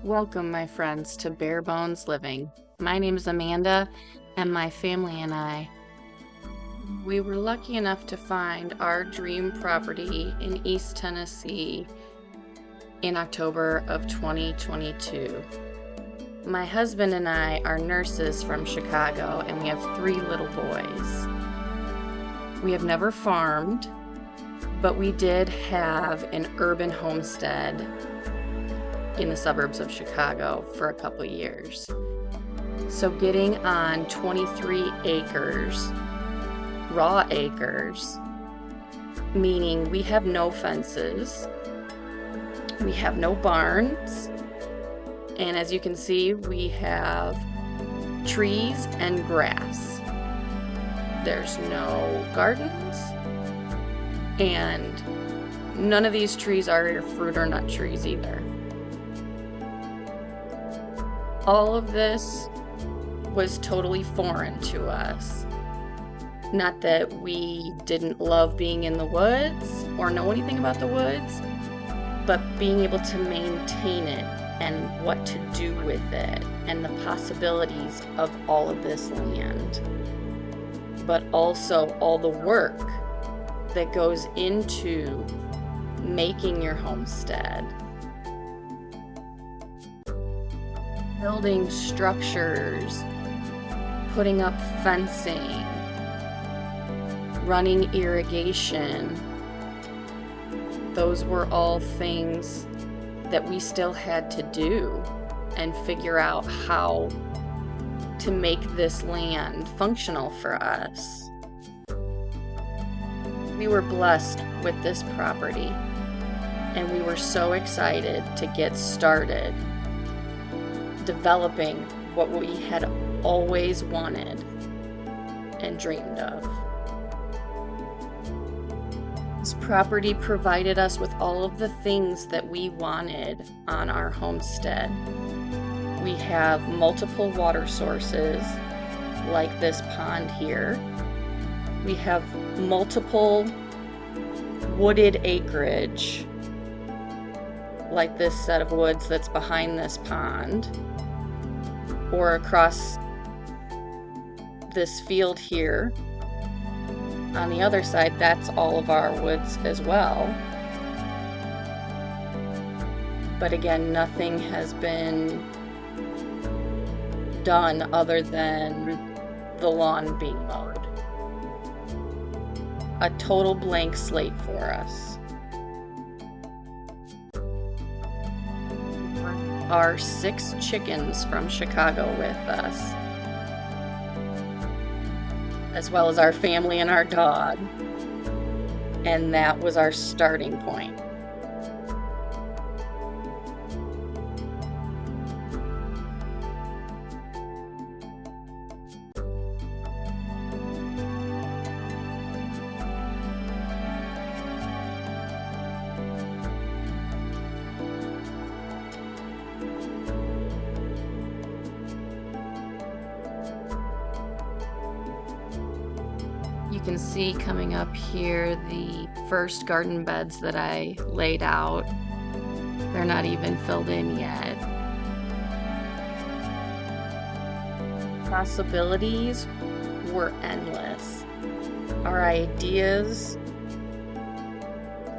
Welcome, my friends, to Bare Bones Living. My name is Amanda, and my family and I, we were lucky enough to find our dream property in East Tennessee in October of 2022. My husband and I are nurses from Chicago, and we have 3 little boys. We have never farmed, but we did have an urban homestead in the suburbs of Chicago for a couple years. So getting on 23 acres, raw acres, meaning we have no fences, we have no barns, and as you can see, we have trees and grass. There's no gardens, and none of these trees are fruit or nut trees either. All of this was totally foreign to us. Not that we didn't love being in the woods or know anything about the woods, but being able to maintain it and what to do with it and the possibilities of all of this land. But also all the work that goes into making your homestead. Building structures, putting up fencing, running irrigation. Those were all things that we still had to do and figure out how to make this land functional for us. We were blessed with this property, and we were so excited to get started developing what we had always wanted and dreamed of. This property provided us with all of the things that we wanted on our homestead. We have multiple water sources, like this pond here. We have multiple wooded acreage, like this set of woods that's behind this pond, or across this field here. On the other side, that's all of our woods as well. But again, nothing has been done other than the lawn being mowed. A total blank slate for us. Our 6 chickens from Chicago with us, as well as our family and our dog, and that was our starting point. You can see coming up here the first garden beds that I laid out. They're not even filled in yet. Possibilities were endless. Our ideas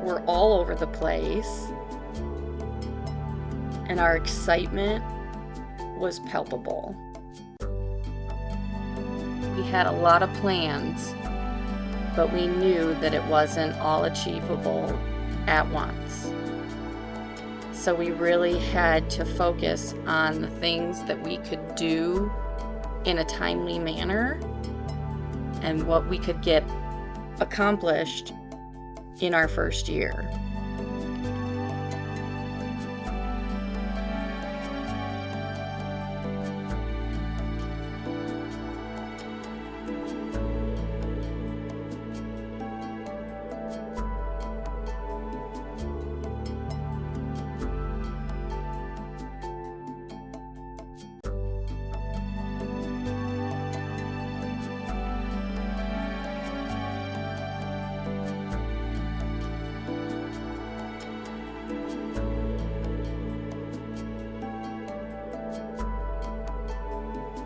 were all over the place, and our excitement was palpable. We had a lot of plans, but we knew that it wasn't all achievable at once. So we really had to focus on the things that we could do in a timely manner and what we could get accomplished in our first year.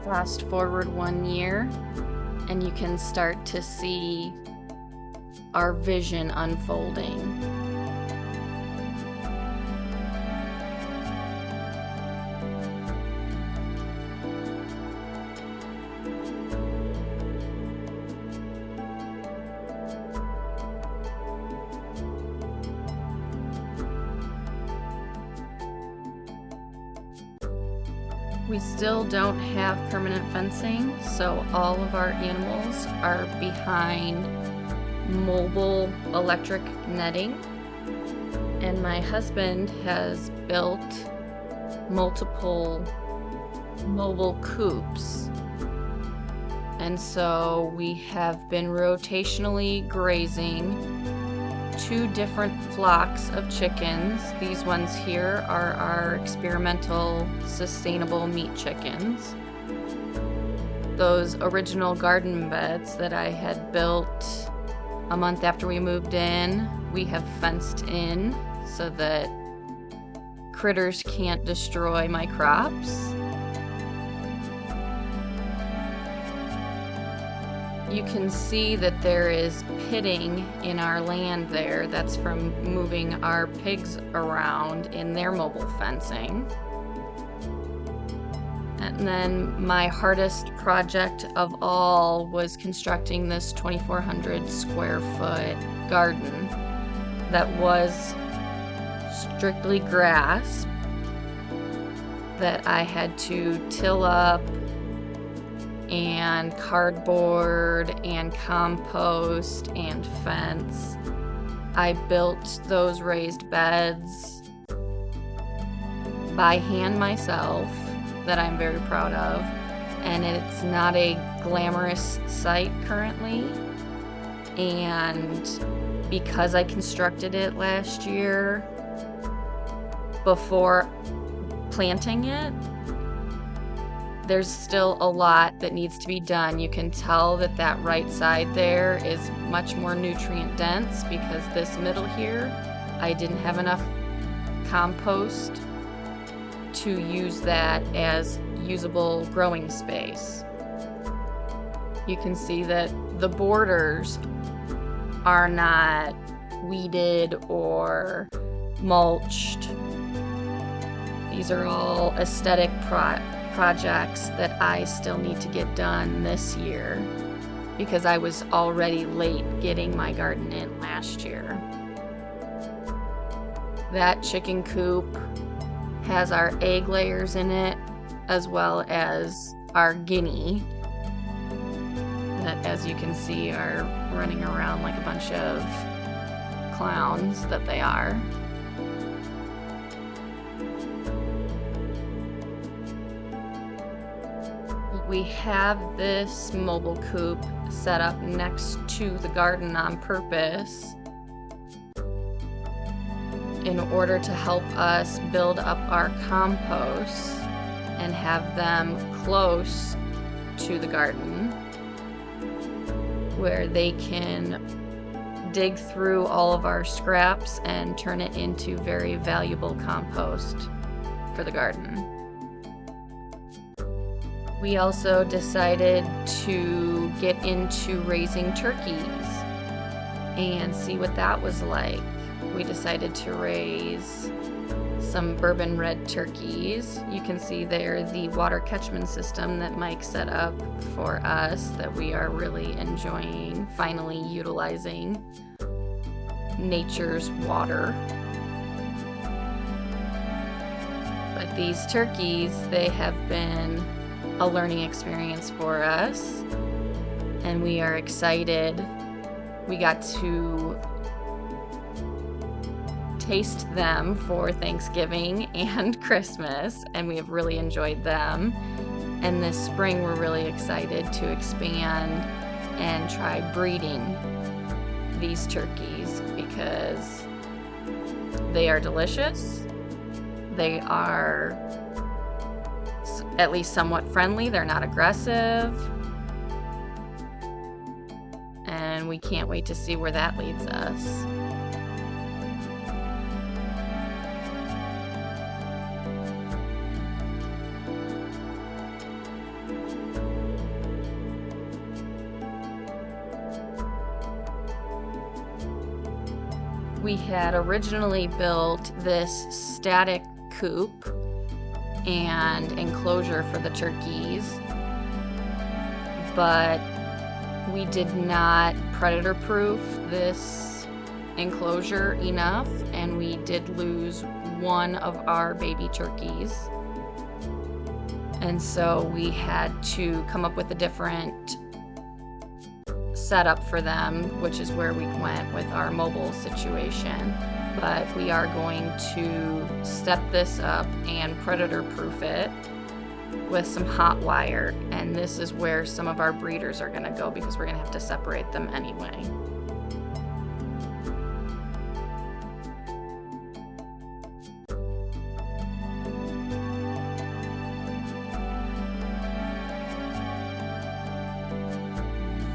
Fast forward 1 year, and you can start to see our vision unfolding. We still don't have permanent fencing, so all of our animals are behind mobile electric netting. And my husband has built multiple mobile coops. And so we have been rotationally grazing 2 different flocks of chickens. These ones here are our experimental sustainable meat chickens. Those original garden beds that I had built a month after we moved in, we have fenced in so that critters can't destroy my crops. You can see that there is pitting in our land there. That's from moving our pigs around in their mobile fencing. And then my hardest project of all was constructing this 2,400 square foot garden that was strictly grass that I had to till up, and cardboard and compost and fence. I built those raised beds by hand myself that I'm very proud of, and it's not a glamorous site currently. And because I constructed it last year before planting it, there's still a lot that needs to be done. You can tell that that right side there is much more nutrient dense because this middle here, I didn't have enough compost to use that as usable growing space. You can see that the borders are not weeded or mulched. These are all aesthetic projects that I still need to get done this year because I was already late getting my garden in last year. That chicken coop has our egg layers in it as well as our guinea that, as you can see, are running around like a bunch of clowns that they are. We have this mobile coop set up next to the garden on purpose in order to help us build up our compost and have them close to the garden where they can dig through all of our scraps and turn it into very valuable compost for the garden. We also decided to get into raising turkeys and see what that was like. We decided to raise some bourbon red turkeys. You can see there the water catchment system that Mike set up for us that we are really enjoying, finally utilizing nature's water. But these turkeys, they have been a learning experience for us, and we are excited. We got to taste them for Thanksgiving and Christmas, and we have really enjoyed them. And this spring we're really excited to expand and try breeding these turkeys because they are delicious. They are at least somewhat friendly. They're not aggressive. And we can't wait to see where that leads us. We had originally built this static coop and enclosure for the turkeys, but we did not predator-proof this enclosure enough, and we did lose one of our baby turkeys. And so we had to come up with a different setup for them, which is where we went with our mobile situation. But we are going to step this up and predator-proof it with some hot wire, and this is where some of our breeders are going to go because we're going to have to separate them anyway.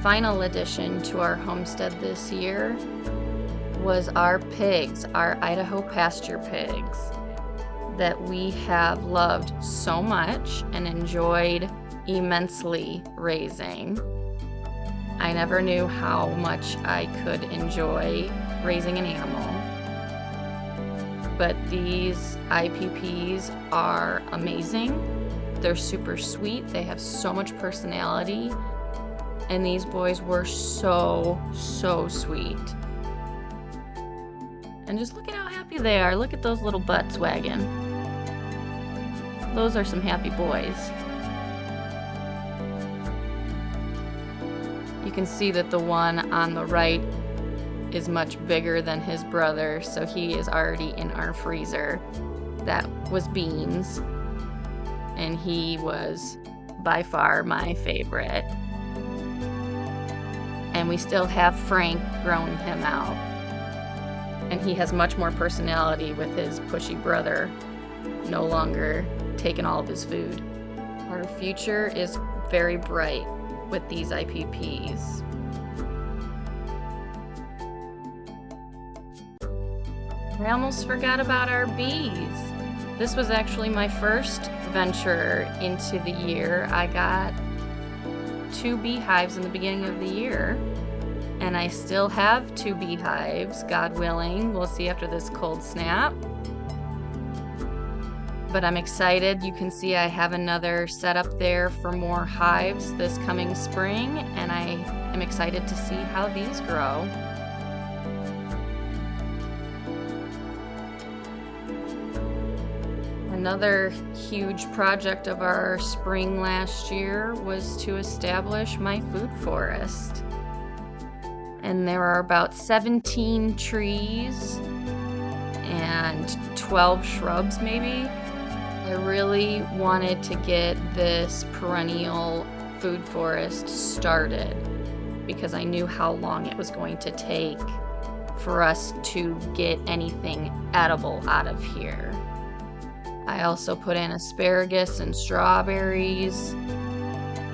Final addition to our homestead this year was our pigs, our Idaho pasture pigs, that we have loved so much and enjoyed immensely raising. I never knew how much I could enjoy raising an animal, but these IPPs are amazing. They're super sweet. They have so much personality, and these boys were so sweet. And just look at how happy they are. Look at those little butts wagging. Those are some happy boys. You can see that the one on the right is much bigger than his brother, so he is already in our freezer. That was Beans, and he was by far my favorite. And we still have Frank growing him out. And he has much more personality with his pushy brother no longer taking all of his food. Our future is very bright with these IPPs. I almost forgot about our bees. This was actually my first venture into the year. I got 2 beehives in the beginning of the year, and I still have 2 beehives, God willing. We'll see after this cold snap. But I'm excited. You can see I have another setup there for more hives this coming spring, and I am excited to see how these grow. Another huge project of our spring last year was to establish my food forest. And there are about 17 trees and 12 shrubs maybe. I really wanted to get this perennial food forest started because I knew how long it was going to take for us to get anything edible out of here. I also put in asparagus and strawberries,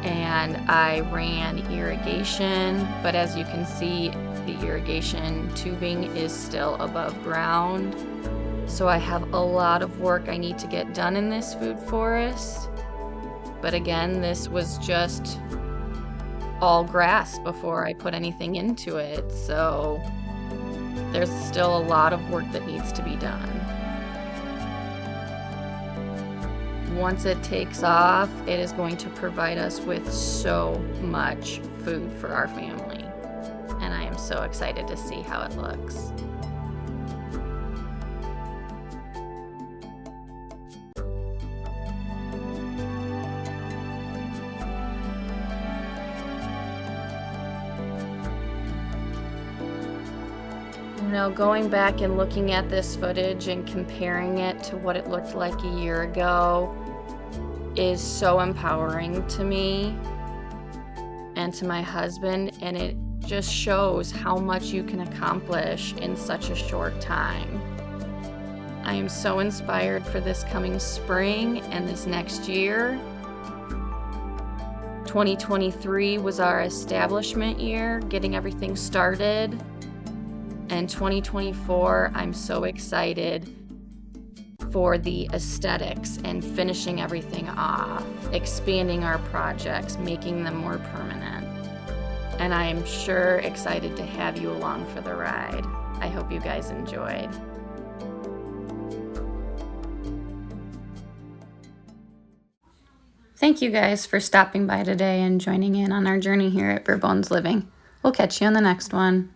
and I ran irrigation, but as you can see, the irrigation tubing is still above ground. So I have a lot of work I need to get done in this food forest. But again, this was just all grass before I put anything into it. So there's still a lot of work that needs to be done. Once it takes off, it is going to provide us with so much food for our family. And I am so excited to see how it looks. Going back and looking at this footage and comparing it to what it looked like a year ago is so empowering to me and to my husband, and it just shows how much you can accomplish in such a short time. I am so inspired for this coming spring and this next year. 2023 was our establishment year, getting everything started. And 2024, I'm so excited for the aesthetics and finishing everything off, expanding our projects, making them more permanent. and I am sure excited to have you along for the ride. I hope you guys enjoyed. Thank you guys for stopping by today and joining in on our journey here at Bare Bones Living. We'll catch you on the next one.